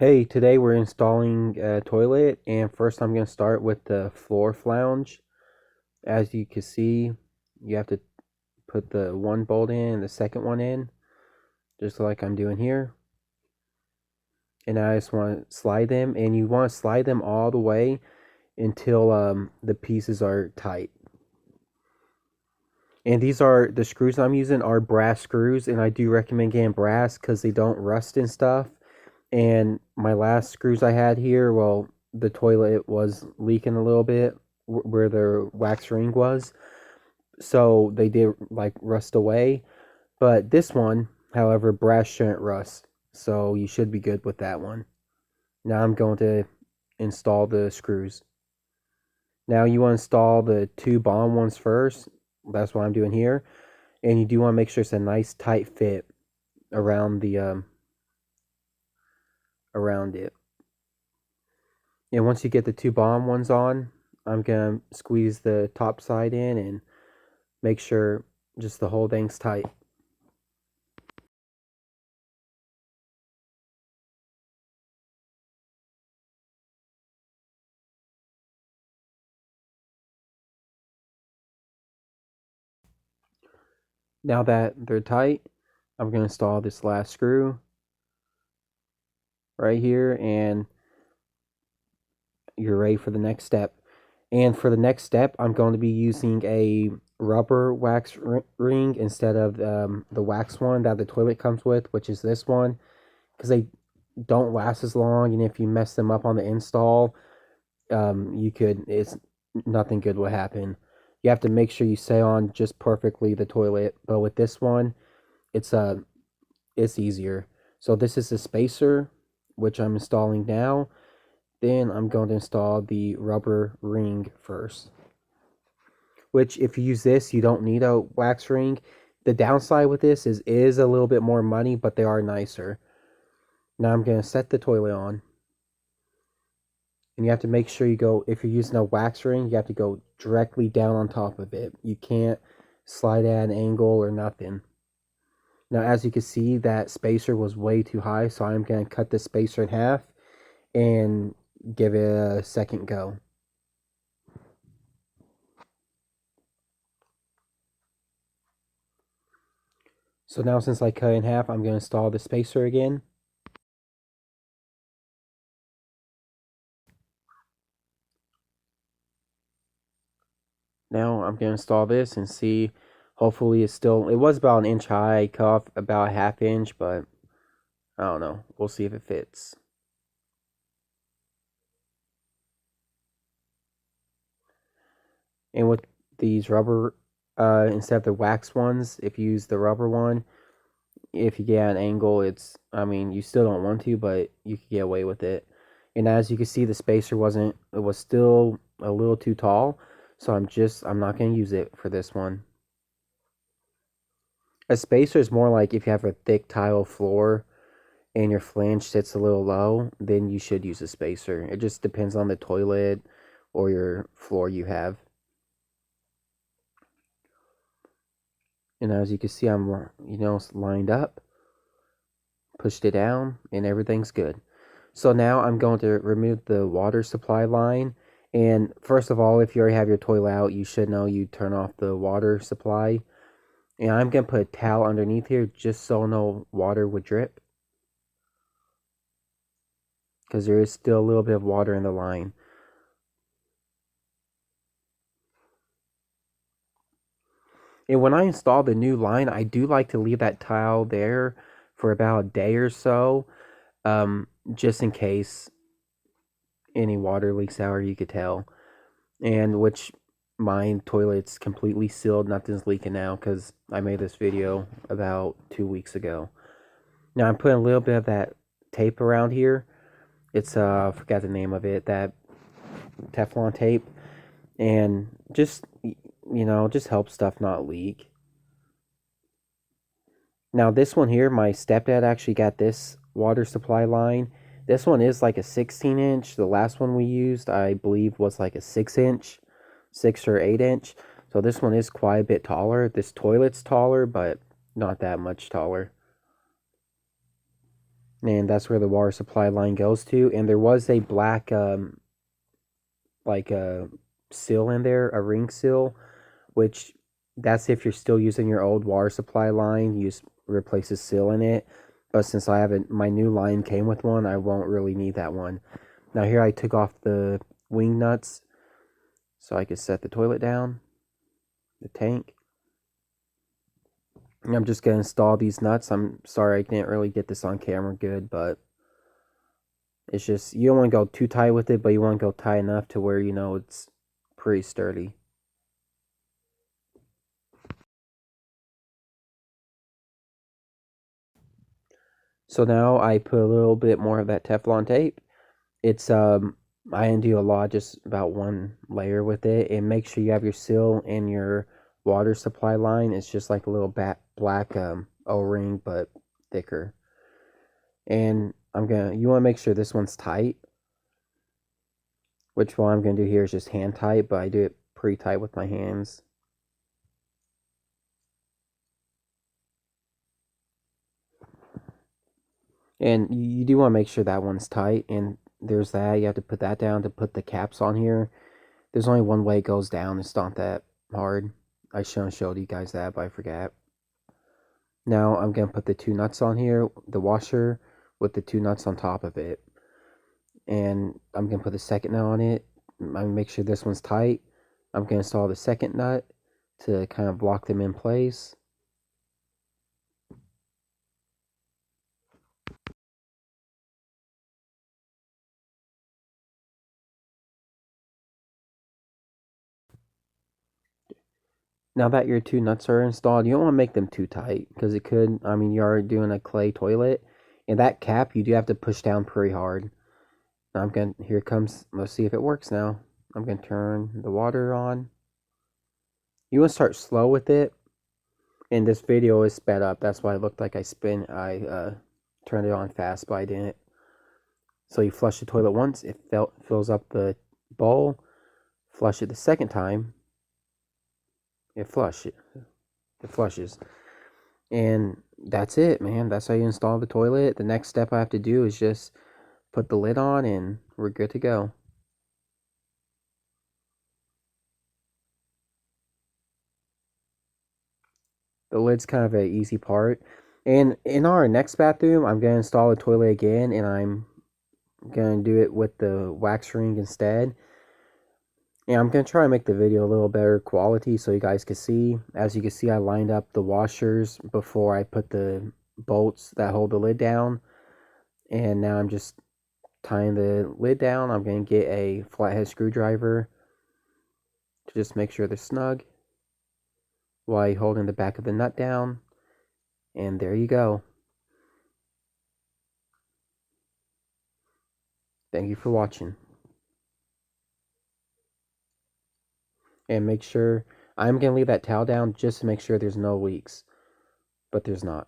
Hey, today we're installing a toilet, and first I'm going to start with the floor flange. As you can see, you have to put the one bolt in and the second one in, just like I'm doing here. And I just want to slide them, and you want to slide them all the way until the pieces are tight. And these are the screws I'm using are brass screws, and I do recommend getting brass because they don't rust and stuff. And my last screws I had here, well, the toilet was leaking a little bit where the wax ring was, so they did like rust away. But this one, however, brass shouldn't rust, so you should be good with that one. Now I'm going to install the screws. Now you want to install the two bottom ones first. That's what I'm doing here, and you do want to make sure it's a nice tight fit around the around it. And once you get the two bottom ones on, I'm gonna squeeze the top side in and make sure just the whole thing's tight. Now that they're tight, I'm gonna install this last screw right here, and you're ready for the next step. And for the next step, I'm going to be using a rubber wax ring instead of the wax one that the toilet comes with, which is this one, because they don't last as long, and if you mess them up on the install, you could it's nothing good will happen. You have to make sure you stay on just perfectly the toilet, but with this one, it's it's easier. So this is the spacer, which I'm installing now. Then I'm going to install the rubber ring first. Which, if you use this, you don't need a wax ring. The downside with this is a little bit more money, but they are nicer. Now I'm going to set the toilet on. And you have to make sure you go, if you're using a wax ring, you have to go directly down on top of it. You can't slide at an angle or nothing. Now, as you can see, that spacer was way too high, so I'm going to cut the spacer in half and give it a second go. So now, since I cut in half, I'm going to install the spacer again. Now I'm going to install this and see. Hopefully it's still, it was about an inch high, cut off about a half inch, but I don't know. We'll see if it fits. And with these rubber, instead of the wax ones, if you use the rubber one, if you get an angle, I mean, you still don't want to, but you can get away with it. And as you can see, the spacer it was still a little too tall, so I'm not going to use it for this one. A spacer is more like if you have a thick tile floor and your flange sits a little low, then you should use a spacer. It just depends on the toilet or your floor you have. And as you can see, I'm, lined up, pushed it down, and everything's good. So now I'm going to remove the water supply line. And first of all, if you already have your toilet out, you should know you turn off the water supply. And I'm going to put a towel underneath here just so no water would drip, because there is still a little bit of water in the line. And when I install the new line, I do like to leave that tile there for about a day or so, just in case any water leaks out, or you could tell. And which my toilet's completely sealed, nothing's leaking now because I made this video about 2 weeks ago. Now I'm putting a little bit of that tape around here. It's I forgot the name of it, that Teflon tape, and just help stuff not leak. Now this one here, my stepdad actually got this water supply line. This one is like a 16 inch. The last one we used, I believe, was like a 6 inch, 6 or 8 inch. So this one is quite a bit taller. This toilet's taller, but not that much taller. and that's where the water supply line goes to. And there was a black like a seal in there, a ring seal, which that's if you're still using your old water supply line, you just replace a seal in it. But since I haven't, my new line came with one, I won't really need that one. Now here I took off the wing nuts so I could set the toilet down, the tank. And I'm just gonna install these nuts. I'm sorry I can't really get this on camera good, but it's just you don't want to go too tight with it, but you want to go tight enough to where you know it's pretty sturdy. So now I put a little bit more of that Teflon tape. It's I undo a lot, just about one layer with it, and make sure you have your seal and your water supply line. It's just like a little black O-ring, but thicker. And you want to make sure this one's tight. Which one I'm gonna do here is just hand tight, but I do it pretty tight with my hands. And you do want to make sure that one's tight. And there's that. You have to put that down to put the caps on here. There's only one way it goes down. It's not that hard. I should have showed you guys that, but I forgot. Now I'm going to put the two nuts on here, the washer with the two nuts on top of it. And I'm going to put the second nut on it. I'm going to make sure this one's tight. I'm going to install the second nut to kind of lock them in place. Now that your two nuts are installed, you don't want to make them too tight because it could, I mean, you're doing a clay toilet. And that cap, you do have to push down pretty hard. Now here it comes, let's see if it works now. I'm going to turn the water on. You want to start slow with it. And this video is sped up. That's why it looked like I turned it on fast, but I didn't. So you flush the toilet once, it fills up the bowl. Flush it the second time, it flushes. And that's it, man. That's how you install the toilet. The next step I have to do is just put the lid on and we're good to go. The lid's kind of an easy part. And in our next bathroom, I'm going to install the toilet again and I'm going to do it with the wax ring instead. And I'm going to try to make the video a little better quality so you guys can see. As you can see, I lined up the washers before I put the bolts that hold the lid down. And now I'm just tying the lid down. I'm going to get a flathead screwdriver to just make sure they're snug while holding the back of the nut down. And there you go. Thank you for watching. And make sure, I'm going to leave that towel down just to make sure there's no leaks. But there's not.